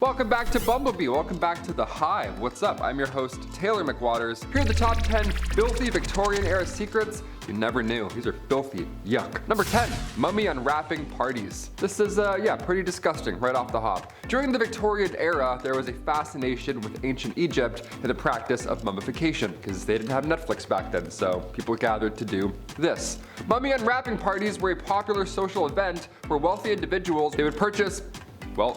welcome back to Bumblebee. Welcome back to The Hive. What's up? I'm your host, Taylor McWaters. Here are the top 10 filthy Victorian era secrets you never knew. These are filthy. Yuck. Number 10, mummy unwrapping parties. This is, pretty disgusting right off the hop. During the Victorian era, there was a fascination with ancient Egypt and the practice of mummification because they didn't have Netflix back then, so people gathered to do this. Mummy unwrapping parties were a popular social event where wealthy individuals, they would purchase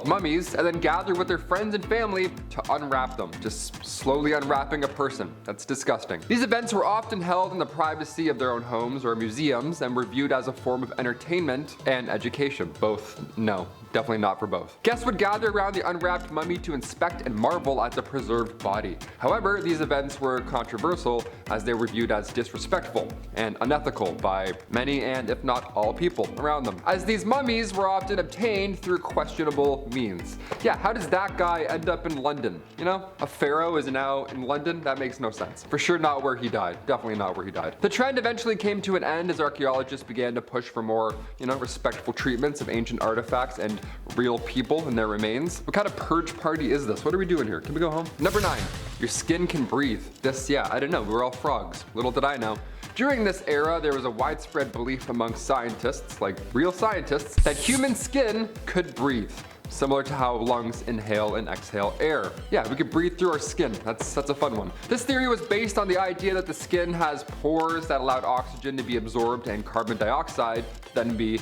mummies, and then gather with their friends and family to unwrap them. Just slowly unwrapping a person. That's disgusting. These events were often held in the privacy of their own homes or museums and were viewed as a form of entertainment and education. Both, no. Definitely not for both. Guests would gather around the unwrapped mummy to inspect and marvel at the preserved body. However, these events were controversial as they were viewed as disrespectful and unethical by many and if not all people around them, as these mummies were often obtained through questionable means. Yeah, how does that guy end up in London? You know, a pharaoh is now in London? That makes no sense. For sure not where he died. Definitely not where he died. The trend eventually came to an end as archaeologists began to push for more, respectful treatments of ancient artifacts and real people and their remains. What kind of purge party is this? What are we doing here? Can we go home? Number 9, your skin can breathe. This, I didn't know. We were all frogs. Little did I know. During this era, there was a widespread belief among scientists, like real scientists, that human skin could breathe. Similar to how lungs inhale and exhale air. Yeah, we could breathe through our skin. That's a fun one. This theory was based on the idea that the skin has pores that allowed oxygen to be absorbed and carbon dioxide to then be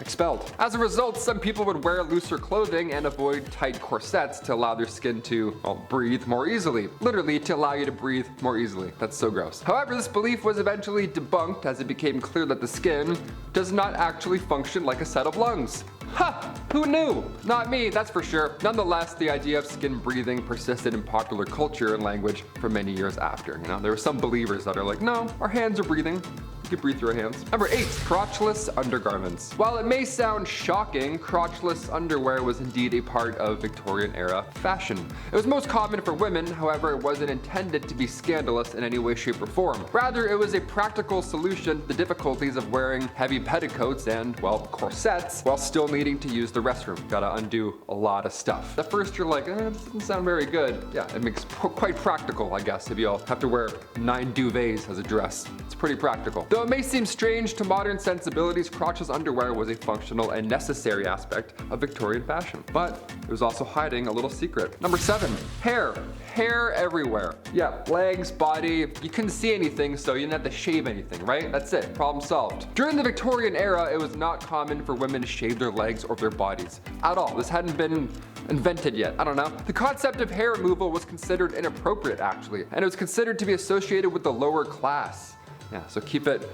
expelled. As a result, some people would wear looser clothing and avoid tight corsets to allow their skin to, breathe more easily. Literally, to allow you to breathe more easily. That's so gross. However, this belief was eventually debunked as it became clear that the skin does not actually function like a set of lungs. Ha! Who knew? Not me, that's for sure. Nonetheless, the idea of skin breathing persisted in popular culture and language for many years after. There were some believers that are like, no, our hands are breathing. You can breathe through our hands. Number 8, crotchless undergarments. While it may sound shocking, crotchless underwear was indeed a part of Victorian era fashion. It was most common for women, however, it wasn't intended to be scandalous in any way, shape, or form. Rather, it was a practical solution to the difficulties of wearing heavy petticoats and, corsets while still needing to use the restroom. Gotta undo a lot of stuff. At first, you're like, this doesn't sound very good. Yeah, it makes quite practical, I guess, if you all have to wear 9 duvets as a dress. It's pretty practical. Though it may seem strange to modern sensibilities, crotchless underwear was a functional and necessary aspect of Victorian fashion. But it was also hiding a little secret. Number 7, hair. Hair everywhere. Yeah, legs, body, you couldn't see anything, so you didn't have to shave anything, right? That's it, problem solved. During the Victorian era, it was not common for women to shave their legs or their bodies at all. This hadn't been invented yet. I don't know. The concept of hair removal was considered inappropriate, actually, and it was considered to be associated with the lower class. Yeah, so keep it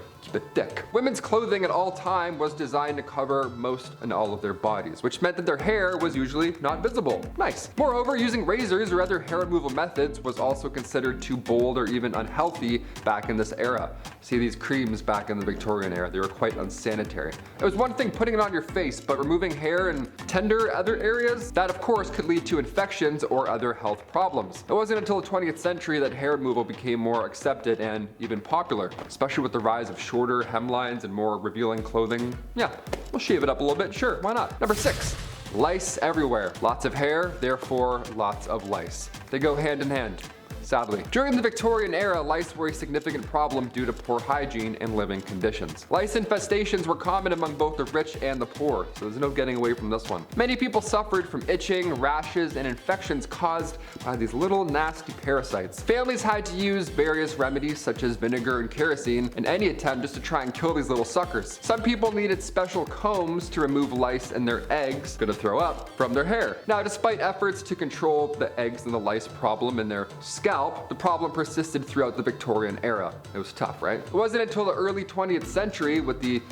thick. Women's clothing at all time was designed to cover most and all of their bodies, which meant that their hair was usually not visible. Nice. Moreover, using razors or other hair removal methods was also considered too bold or even unhealthy back in this era. See these creams back in the Victorian era, they were quite unsanitary. It was one thing putting it on your face, but removing hair in tender other areas, that of course could lead to infections or other health problems. It wasn't until the 20th century that hair removal became more accepted and even popular, especially with the rise of shorter hemlines and more revealing clothing. Yeah, we'll shave it up a little bit, sure, why not? Number 6, lice everywhere. Lots of hair, therefore lots of lice. They go hand in hand. Sadly. During the Victorian era, lice were a significant problem due to poor hygiene and living conditions. Lice infestations were common among both the rich and the poor, so there's no getting away from this one. Many people suffered from itching, rashes, and infections caused by these little nasty parasites. Families had to use various remedies such as vinegar and kerosene in any attempt just to try and kill these little suckers. Some people needed special combs to remove lice and their eggs, gonna throw up, from their hair. Now, despite efforts to control the eggs and the lice problem in their scalp, the problem persisted throughout the Victorian era. It was tough, right? It wasn't until the early 20th century with the,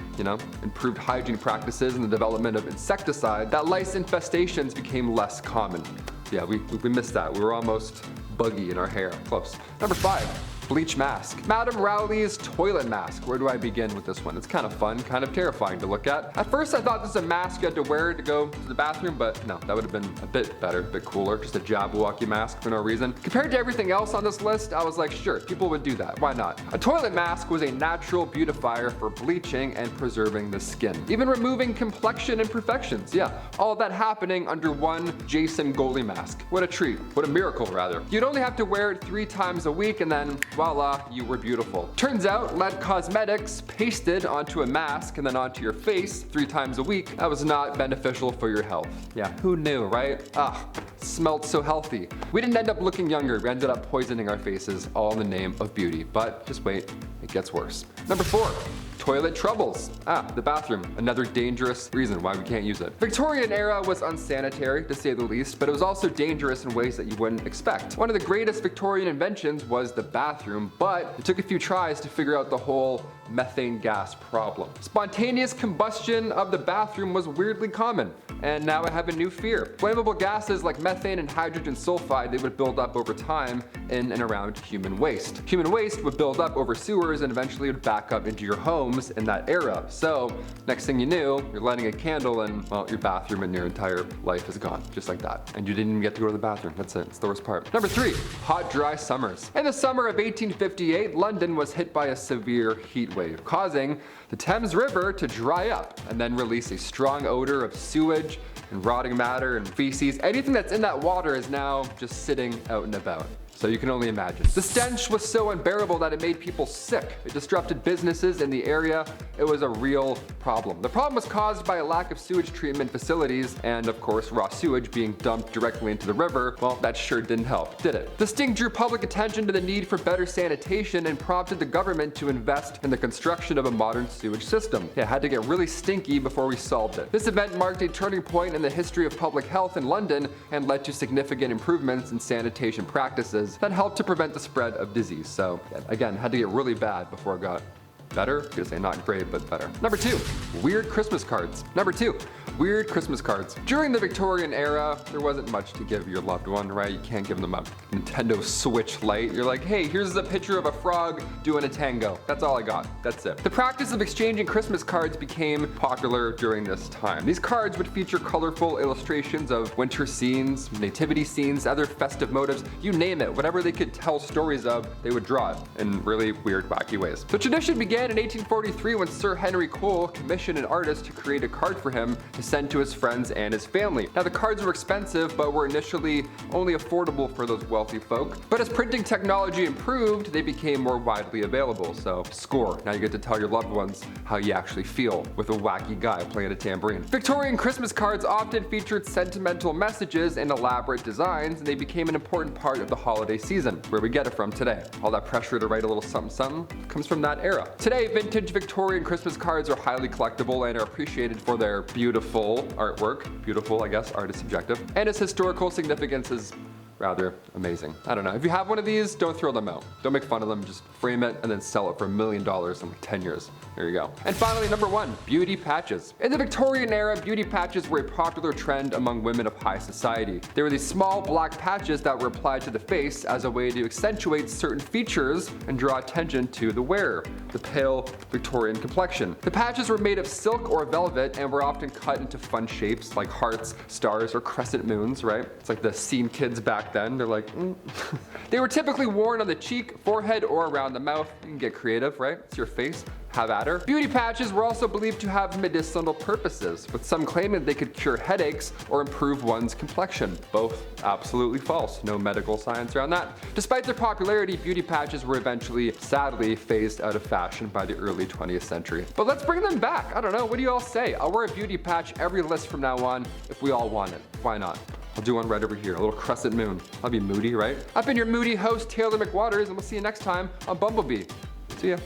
improved hygiene practices and the development of insecticide that lice infestations became less common. Yeah, we missed that. We were almost buggy in our hair. Close. Number 5. Bleach Mask. Madame Rowley's toilet mask. Where do I begin with this one? It's kind of fun, kind of terrifying to look at. At first I thought this was a mask you had to wear to go to the bathroom, but no, that would have been a bit better, a bit cooler. Just a Jabberwocky mask for no reason. Compared to everything else on this list, I was like, sure, people would do that. Why not? A toilet mask was a natural beautifier for bleaching and preserving the skin. Even removing complexion imperfections. Yeah, all of that happening under one Jason goalie mask. What a treat. What a miracle, rather. You'd only have to wear it 3 times a week and then voila, you were beautiful. Turns out lead cosmetics pasted onto a mask and then onto your face 3 times a week, that was not beneficial for your health. Yeah, who knew, right? Smelled so healthy. We didn't end up looking younger, we ended up poisoning our faces, all in the name of beauty. But just wait, it gets worse. Number 4. Toilet troubles. The bathroom. Another dangerous reason why we can't use it. Victorian era was unsanitary, to say the least, but it was also dangerous in ways that you wouldn't expect. One of the greatest Victorian inventions was the bathroom, but it took a few tries to figure out the whole methane gas problem. Spontaneous combustion of the bathroom was weirdly common, and now I have a new fear. Flammable gases like methane and hydrogen sulfide, they would build up over time in and around human waste. Human waste would build up over sewers and eventually would back up into your homes in that era. So next thing you knew, you're lighting a candle and, well, your bathroom and your entire life is gone, just like that. And you didn't even get to go to the bathroom. That's it. It's the worst part. Number 3, hot, dry summers. In the summer of 1858, London was hit by a severe heat wave, causing the Thames River to dry up and then release a strong odor of sewage and rotting matter and feces. Anything that's in that water is now just sitting out and about. So you can only imagine. The stench was so unbearable that it made people sick. It disrupted businesses in the area. It was a real problem. The problem was caused by a lack of sewage treatment facilities and, of course, raw sewage being dumped directly into the river. Well, that sure didn't help, did it? The stink drew public attention to the need for better sanitation and prompted the government to invest in the construction of a modern sewage system. It had to get really stinky before we solved it. This event marked a turning point in the history of public health in London and led to significant improvements in sanitation practices that helped to prevent the spread of disease. So again, had to get really bad before it got better. I'm gonna say not great, but better. Number 2, weird Christmas cards. Number 2, weird Christmas cards. During the Victorian era, there wasn't much to give your loved one, right? You can't give them a Nintendo Switch Lite. You're like, hey, here's a picture of a frog doing a tango. That's all I got. That's it. The practice of exchanging Christmas cards became popular during this time. These cards would feature colorful illustrations of winter scenes, nativity scenes, other festive motives, you name it. Whatever they could tell stories of, they would draw it in really weird, wacky ways. The tradition began in 1843 when Sir Henry Cole commissioned an artist to create a card for him to send to his friends and his family. Now the cards were expensive, but were initially only affordable for those wealthy folk. But as printing technology improved, they became more widely available. So score. Now you get to tell your loved ones how you actually feel with a wacky guy playing a tambourine. Victorian Christmas cards often featured sentimental messages and elaborate designs, and they became an important part of the holiday season, where we get it from today. All that pressure to write a little something something comes from that era. Today, vintage Victorian Christmas cards are highly collectible and are appreciated for their beautiful artwork. Beautiful, I guess, art is subjective. And its historical significance is rather amazing. I don't know. If you have one of these, don't throw them out. Don't make fun of them. Just frame it and then sell it for $1 million in like 10 years. There you go. And finally, number 1, beauty patches. In the Victorian era, beauty patches were a popular trend among women of high society. They were these small black patches that were applied to the face as a way to accentuate certain features and draw attention to the wearer, the pale Victorian complexion. The patches were made of silk or velvet and were often cut into fun shapes like hearts, stars, or crescent moons, right? It's like the scene kids back then. They're like, They were typically worn on the cheek, forehead, or around the mouth. You can get creative, right? It's your face. Have at her. Beauty patches were also believed to have medicinal purposes, with some claiming they could cure headaches or improve one's complexion. Both absolutely false. No medical science around that. Despite their popularity, beauty patches were eventually, sadly, phased out of fashion by the early 20th century. But let's bring them back. I don't know. What do you all say? I'll wear a beauty patch every list from now on if we all want it. Why not? I'll do one right over here, a little crescent moon. I'll be moody, right? I've been your moody host, Taylor McWaters, and we'll see you next time on Bumblebee. See ya.